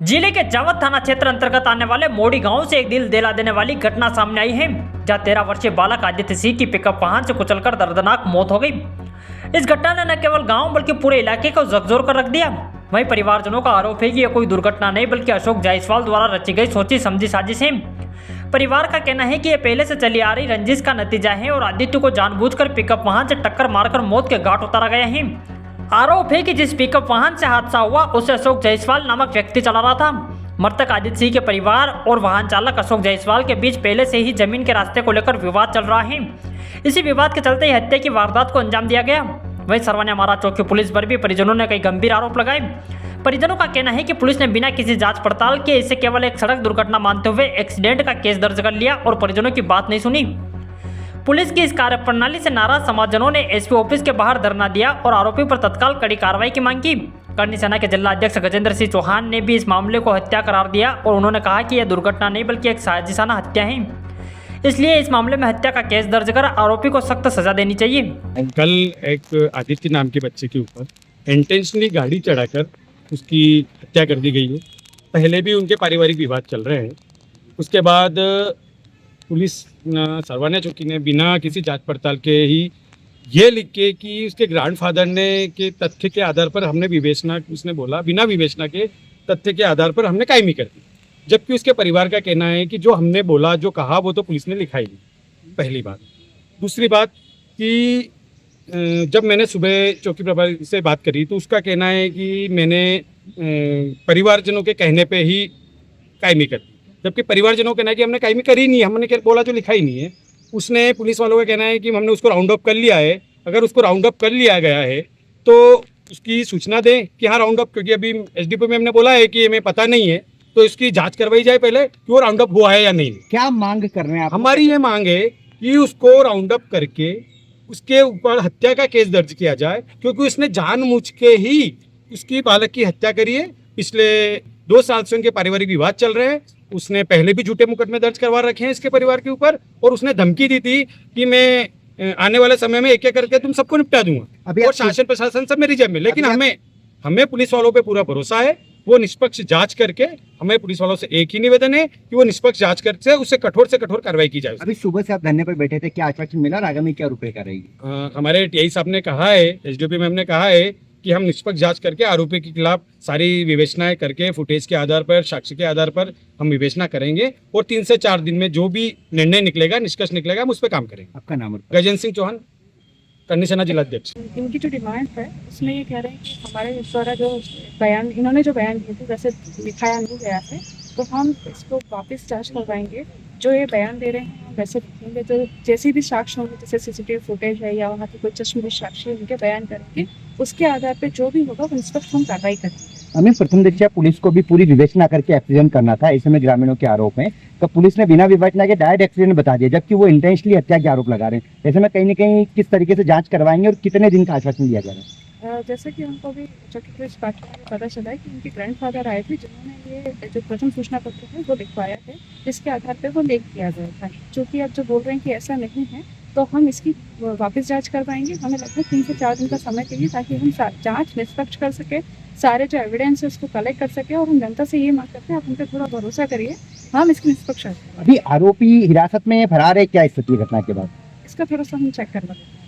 जिले के जावद थाना क्षेत्र अंतर्गत आने वाले मोड़ी गांव से एक दिल दिला देने वाली घटना सामने आई है, जहां 13 वर्षीय बालक आदित्य सिंह की पिकअप वाहन से कुचलकर दर्दनाक मौत हो गई। इस घटना ने न केवल गांव बल्कि पूरे इलाके को झकझोर कर रख दिया। वहीं परिवारजनों का आरोप है कि यह कोई दुर्घटना नहीं बल्कि अशोक जायसवाल द्वारा रची गई सोची समझी साजिश है। परिवार का कहना है कि यह पहले से चली आ रही रंजिश का नतीजा है और आदित्य को जानबूझकर पिकअप वाहन से टक्कर मारकर मौत के घाट उतारा गया है। आरोप है कि जिस पिकअप वाहन से हादसा हुआ उसे अशोक जायसवाल नामक व्यक्ति चला रहा था। मृतक आदित्य सिंह के परिवार और वाहन चालक अशोक जायसवाल के बीच पहले से ही जमीन के रास्ते को लेकर विवाद चल रहा है। इसी विवाद के चलते हत्या की वारदात को अंजाम दिया गया। वहीं सरवानिया मारा चौक की पुलिस पर भी परिजनों ने कई गंभीर आरोप लगाए। परिजनों का कहना है कि पुलिस ने बिना किसी जांच पड़ताल के इसे केवल एक सड़क दुर्घटना मानते हुए एक्सीडेंट का केस दर्ज कर लिया और परिजनों की बात नहीं सुनी। पुलिस की इस कार्यप्रणाली से नाराज समाजजनों ने एसपी ऑफिस के बाहर धरना दिया और आरोपी पर तत्काल कड़ी कार्रवाई की मांग की। करनी सेना के जिला अध्यक्ष गजेंद्र सिंह चौहान ने भी इस मामले को हत्या करार दिया और उन्होंने कहा कि यह दुर्घटना नहीं बल्कि एक साजिशाना हत्या है, इसलिए इस मामले में हत्या का केस दर्ज कर आरोपी को सख्त सजा देनी चाहिए। कल एक आदित्य नाम के बच्चे के ऊपर इंटेंशनली गाड़ी चढ़ाकर उसकी हत्या कर दी गई है। पहले भी उनके पारिवारिक विवाद चल रहे हैं। उसके बाद पुलिस सरवानिया चौकी ने बिना किसी जांच पड़ताल के ही ये लिख के कि उसके ग्रैंडफादर ने के तथ्य के आधार पर हमने विवेचना, उसने बोला बिना विवेचना के तथ्य के आधार पर हमने कायमी कर दी, जबकि उसके परिवार का कहना है कि जो हमने बोला जो कहा वो तो पुलिस ने लिखा ही नहीं। पहली बात। दूसरी बात कि जब मैंने सुबह चौकी प्रभारी से बात करी तो उसका कहना है कि मैंने परिवारजनों के कहने पे ही कायमी कर दी, जबकि परिवारजनों का कहना है कि हमने कायमी करी नहीं, हमने बोला जो लिखा ही नहीं है। उसने पुलिस वालों का कहना है कि हमने उसको राउंड अप कर लिया है। अगर उसको राउंड अप कर लिया गया है तो उसकी सूचना दें कि हाँ राउंड अप, क्योंकि अभी एसडीपीओ में हमने बोला है कि हमें पता नहीं है, तो इसकी जांच करवाई जाए पहले कि वो राउंड अप हुआ है या नहीं। क्या मांग कर रहे हैं आप? हमारी ये मांग है कि उसको राउंड अप करके उसके ऊपर हत्या का केस दर्ज किया जाए, क्योंकि उसने जानबूझ के ही उसकी बालक की हत्या करी है। पिछले 2 साल से उनके पारिवारिक विवाद चल रहे हैं। उसने पहले भी झूठे मुकदमे दर्ज करवा रखे हैं इसके परिवार के ऊपर और उसने धमकी दी थी कि मैं आने वाले समय में एक एक करके तुम सबको निपटा दूंगा और शासन प्रशासन सब मेरी जेब में। लेकिन हमें पुलिस वालों पे पूरा भरोसा है, वो निष्पक्ष जांच करके, हमें पुलिस वालों से एक ही निवेदन है कि वो निष्पक्ष जांच करके उससे कठोर कार्रवाई की जाए। अभी सुबह से आप धरने पर बैठे थे, क्या आश्वासन मिला और आगामी क्या रुपये रहेगी? हमारे टीआई साहब ने कहा है, एसडीपी में हमने कहा है कि हम निष्पक्ष जांच करके आरोपी के खिलाफ सारी विवेचनाएं करके फुटेज के आधार पर, साक्ष्य के आधार पर हम विवेचना करेंगे और 3 से 4 दिन में जो भी निर्णय निकलेगा, निष्कर्ष निकलेगा, हम उस पर काम करेंगे। आपका नाम? गजेंद्र सिंह चौहान, करनी सेना जिला अध्यक्ष। इनकी जो डिमांड है उसमें ये कह रहे हैं कि हमारे द्वारा जो बयान, इन्होंने जो बयान दिए थे वैसे दिखाया नहीं गया है, तो हम इसको वापस जांच करवाएंगे। जो ये बयान दे रहे हैं वैसे लिखेंगे, तो जैसे भी साक्ष्य होंगे, जैसे सीसीटीवी फुटेज है या वहाँ की कोई चश्मदीद साक्ष्य उनके बयान करेंगे, उसके आधार पर जो भी होगा वो निष्पक्ष हम कार्रवाई करेंगे। हमें प्रथम दृष्टया पुलिस को भी पूरी विवेचना करके एक्सीडेंट करना था, ऐसे में ग्रामीणों के आरोप हैं, तो पुलिस ने बिना विवेचना के डायरेक्ट एक्सीडेंट बता दिया, जबकि वो इंटेंशनली हत्या के आरोप लगा रहे हैं। ऐसे में कहीं न कहीं किस तरीके से जांच करवाएंगे और कितने दिन का आश्वासन दिया जा रहा है? जैसे कि हमको भी चौकी पुलिस पार्टी में पता चला है कि उनके ग्रैंडफादर आए थे जिन्होंने ये जो प्रथम सूचना पत्र है वो लिखवाया है, जिसके आधार पर वो लेख किया गया था। चूँकि अब जो बोल रहे हैं कि ऐसा नहीं है, तो हम इसकी वापस जांच करवाएंगे। हमें लगभग 3 से 4 दिन का समय चाहिए ताकि हम जांच निष्पक्ष कर सके, सारे जो एविडेंस है उसको कलेक्ट कर सके। और हम जनता से ये मांग करते हैं, आप उन पर थोड़ा भरोसा करिए, हम इसकी निष्पक्ष। अभी आरोपी हिरासत में फरार है, क्या स्थिति घटना के बाद? इसका थोड़ा सा हम चेक करवा देंगे।